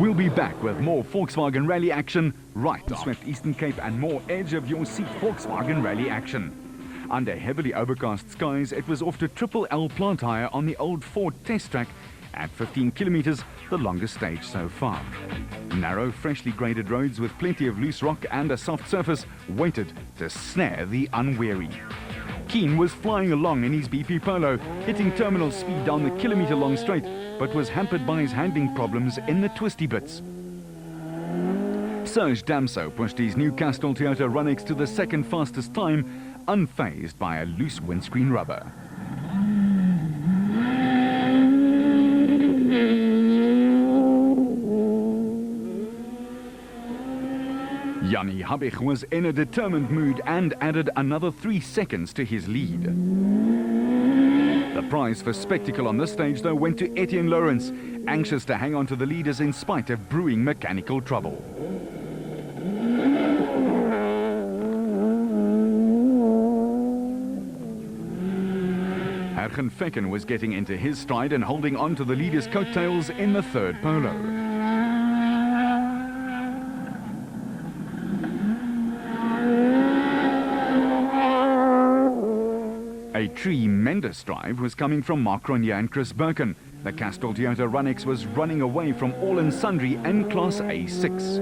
We'll be back with more Volkswagen Rally action right on Swift Eastern Cape and more edge of your seat Volkswagen Rally action. Under heavily overcast skies, it was off to Triple L plant hire on the old Ford test track at 15 kilometers, the longest stage so far. Narrow, freshly graded roads with plenty of loose rock and a soft surface waited to snare the unwary. Keane was flying along in his BP Polo, hitting terminal speed down the kilometer-long straight, but was hampered by his handling problems in the twisty bits. Serge Damso pushed his new Castrol Toyota Runx to the second fastest time, unfazed by a loose windscreen rubber. Jannie Habich was in a determined mood and added another 3 seconds to his lead. The prize for spectacle on this stage, though, went to Etienne Lawrence, anxious to hang on to the leaders in spite of brewing mechanical trouble. Hergen Fecken was getting into his stride and holding on to the leader's coattails in the third polo. A tremendous drive was coming from Mark Ronier and Chris Birkin. The Castrol Toyota Runx was running away from all and sundry in Class A6.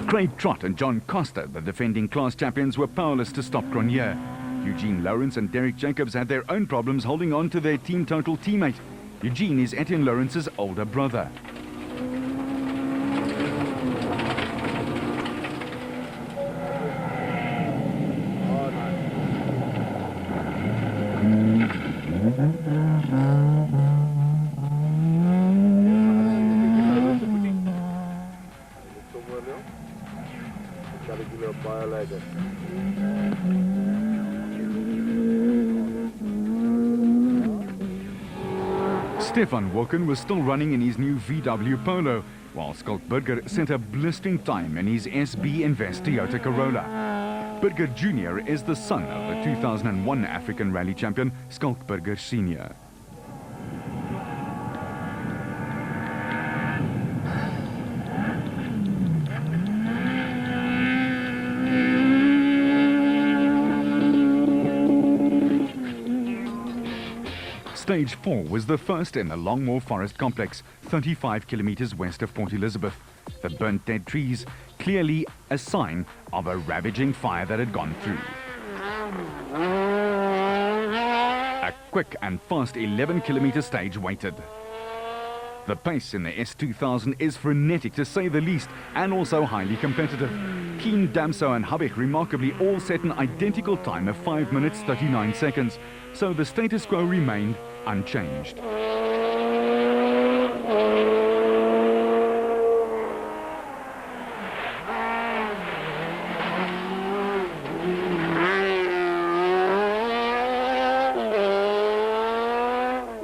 Craig Trott and John Costa, the defending class champions, were powerless to stop Grenier. Eugene Lawrence and Derek Jacobs had their own problems holding on to their Team Total teammate. Eugene is Etienne Lawrence's older brother. Stefan Walken was still running in his new VW Polo, while Schalk Burger set a blistering time in his SB Invest Toyota Corolla. Burger Jr. is the son of the 2001 African Rally champion Schalk Burger Sr. Stage 4 was the first in the Longmore Forest Complex, 35 kilometers west of Port Elizabeth. The burnt dead trees, clearly a sign of a ravaging fire that had gone through. A quick and fast 11-kilometer stage waited. The pace in the S2000 is frenetic to say the least, and also highly competitive. Keane, Damso and Habich remarkably all set an identical time of 5 minutes 39 seconds, so the status quo remained unchanged.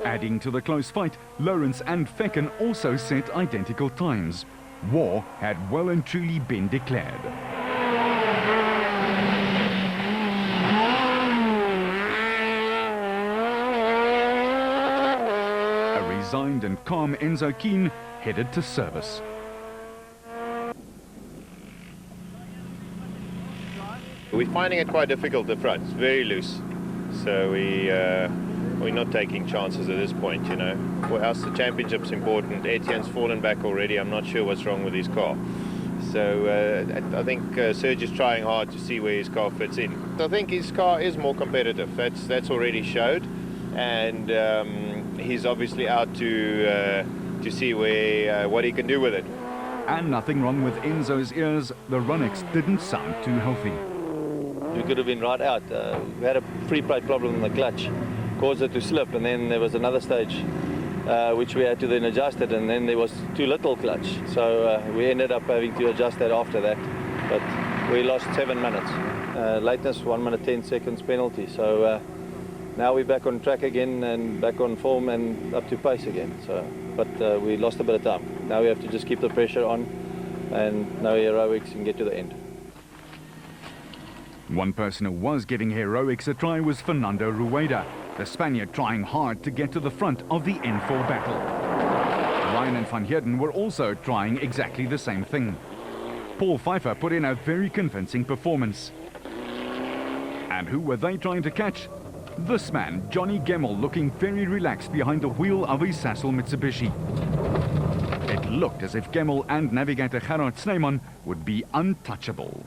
Adding to the close fight, Lawrence and Fecken also set identical times. War had well and truly been declared. A resigned and calm Enzo Keane headed to service. We're finding it quite difficult at front. It's very loose. So we're not taking chances at this point, you know. For us, the championship's important. Etienne's fallen back already. I'm not sure what's wrong with his car. So I think Serge is trying hard to see where his car fits in. I think his car is more competitive. That's already showed. And he's obviously out to see where what he can do with it. And nothing wrong with Enzo's ears. The Runx didn't sound too healthy. We could have been right out. We had a free plate problem in the clutch, caused it to slip, and then there was another stage which we had to then adjust it, and then there was too little clutch. So we ended up having to adjust that after that. But we lost 7 minutes. Lateness, 1 minute 10 seconds penalty. So now we're back on track again and back on form and up to pace again. So, but we lost a bit of time. Now we have to just keep the pressure on and no heroics and get to the end. One person who was giving heroics a try was Fernando Rueda, the Spaniard trying hard to get to the front of the N4 battle. Ryan and Van Heerden were also trying exactly the same thing. Paul Pfeiffer put in a very convincing performance. And who were they trying to catch? This man, Johnny Gemmell, looking very relaxed behind the wheel of his Sassel Mitsubishi. It looked as if Gemmell and navigator Gerard Snyman would be untouchable.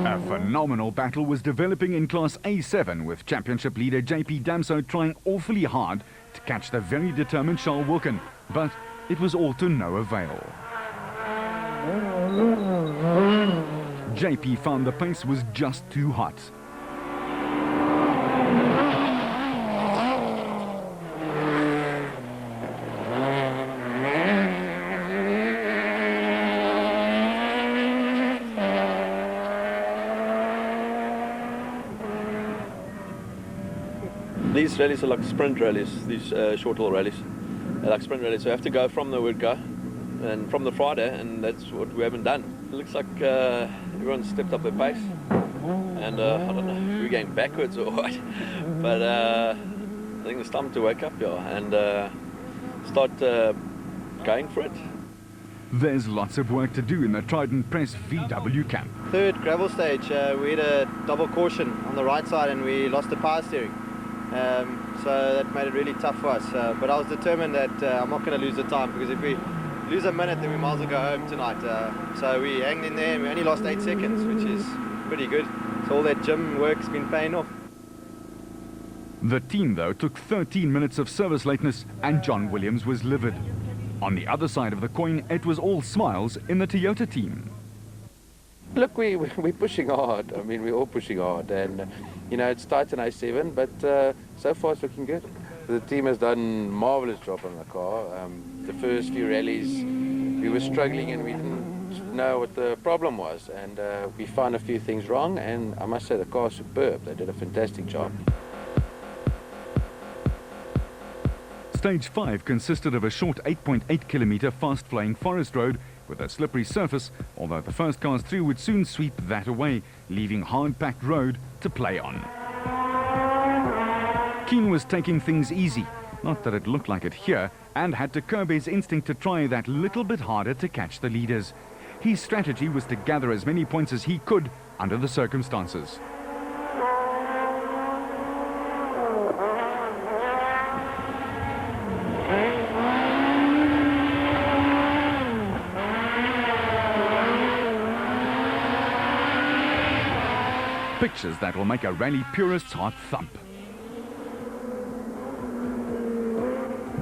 A phenomenal battle was developing in Class A7 with championship leader JP Damso trying awfully hard to catch the very determined Charles Wilkin, but it was all to no avail. JP found the pace was just too hot. These rallies are like sprint rallies, these short haul rallies. They're like sprint rallies, so we have to go from the word go and from the Friday, and that's what we haven't done. It looks like everyone's stepped up their pace, and I don't know if we're going backwards or what, but I think it's time to wake up here and start going for it. There's lots of work to do in the Trident Press VW camp. Third gravel stage, we had a double caution on the right side and we lost the power steering. So that made it really tough for us. But I was determined that I'm not going to lose the time, because if we lose a minute, then we might as well go home tonight. So we hanged in there and we only lost 8 seconds, which is pretty good. So all that gym work's been paying off. The team, though, took 13 minutes of service lateness and John Williams was livid. On the other side of the coin, it was all smiles in the Toyota team. Look, we're pushing hard. I mean, we're all pushing hard, and you know, it's tight in A7, but so far it's looking good. The team has done a marvelous job on the car. The first few rallies we were struggling and we didn't know what the problem was, and we found a few things wrong, and I must say the car's superb. They did a fantastic job. Stage 5 consisted of a short 8.8 kilometer fast-flowing forest road with a slippery surface, although the first cars through would soon sweep that away, leaving hard-packed road to play on. Keane was taking things easy, not that it looked like it here, and had to curb his instinct to try that little bit harder to catch the leaders. His strategy was to gather as many points as he could under the circumstances. Pictures that will make a rally purist's heart thump.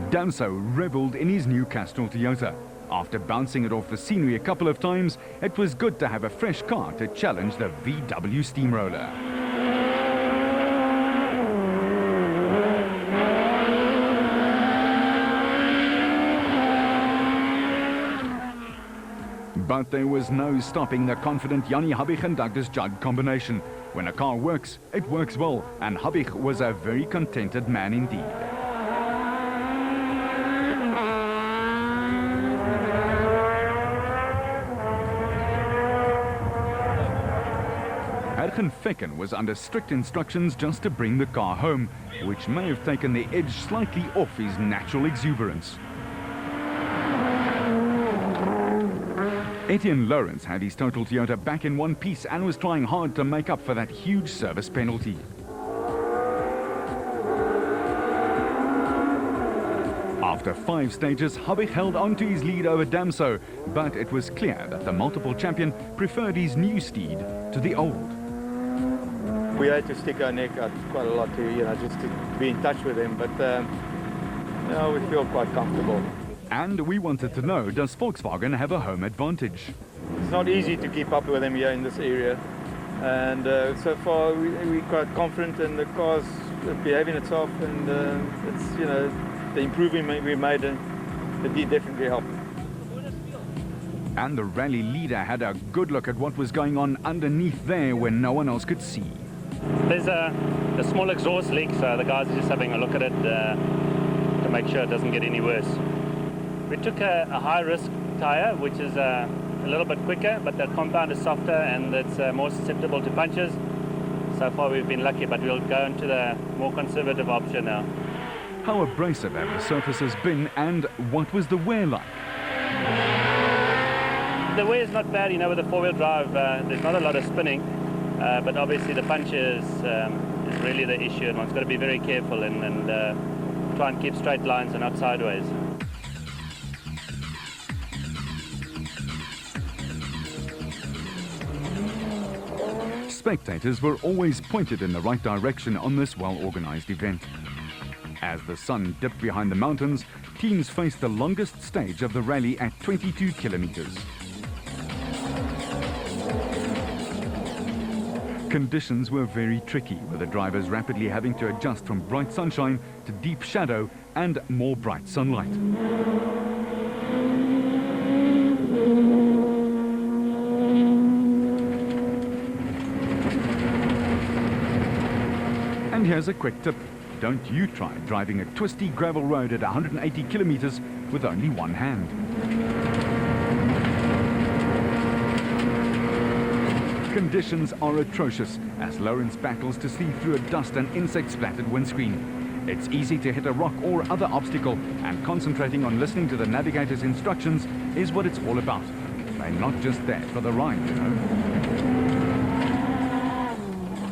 Damso revelled in his new Castrol Toyota. After bouncing it off the scenery a couple of times, it was good to have a fresh car to challenge the VW Steamroller. But there was no stopping the confident Jannie Habig and Douglas Judd combination. When a car works, it works well, and Habig was a very contented man indeed. Ergen Fecken was under strict instructions just to bring the car home, which may have taken the edge slightly off his natural exuberance. Etienne Lawrence had his total Toyota back in one piece and was trying hard to make up for that huge service penalty. After 5 stages, Habig held on to his lead over Damso, but it was clear that the multiple champion preferred his new steed to the old. We had to stick our neck out quite a lot to, just to be in touch with him, but we feel quite comfortable. And we wanted to know, does Volkswagen have a home advantage? It's not easy to keep up with him here in this area, and so far we're quite confident, and the car's behaving itself, and it's the improvement we made, and it did definitely help. And the rally leader had a good look at what was going on underneath there when no one else could see. There's a small exhaust leak, so the guys are just having a look at it to make sure it doesn't get any worse. We took a high-risk tyre, which is a little bit quicker, but the compound is softer and it's more susceptible to punches. So far we've been lucky, but we'll go into the more conservative option now. How abrasive have the surfaces been, and what was the wear like? The wear is not bad, you know, with the four-wheel drive. There's not a lot of spinning, but obviously the punch is really the issue, and one's got to be very careful and try and keep straight lines and not sideways. Spectators were always pointed in the right direction on this well-organized event. As the sun dipped behind the mountains, teams faced the longest stage of the rally at 22 kilometers. Conditions were very tricky, with the drivers rapidly having to adjust from bright sunshine to deep shadow and more bright sunlight. And here's a quick tip. Don't you try driving a twisty gravel road at 180 kilometers with only one hand. Conditions are atrocious as Lawrence battles to see through a dust and insect-splattered windscreen. It's easy to hit a rock or other obstacle, and concentrating on listening to the navigator's instructions is what it's all about. They're not just there for the ride, you know.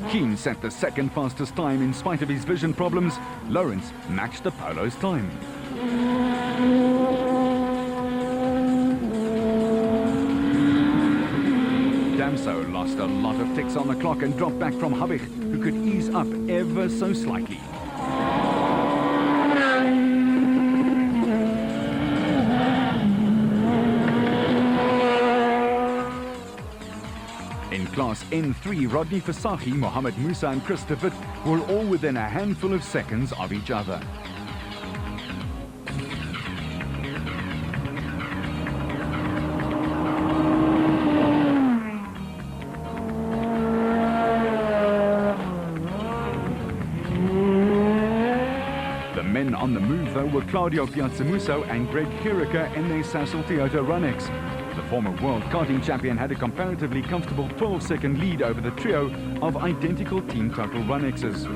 Keane set the second fastest time in spite of his vision problems. Lawrence matched the Polo's time. Damso lost a lot of ticks on the clock and dropped back from Habich, who could ease up ever so slightly. In Class N3, Rodney Fasahi, Mohamed Musa and Chris Tiffett were all within a handful of seconds of each other. The men on the move, though, were Claudio Piazzamuso and Greg Kiriker in their Sassel Toyota Runex. The former world karting champion had a comparatively comfortable 12-second lead over the trio of identical team total Runexes.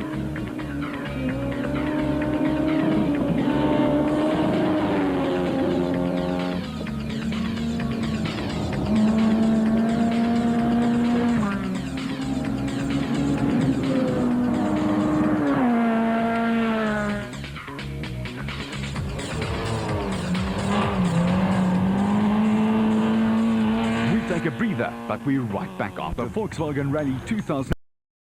Take a breather, but we're right back after Volkswagen Rally 2000.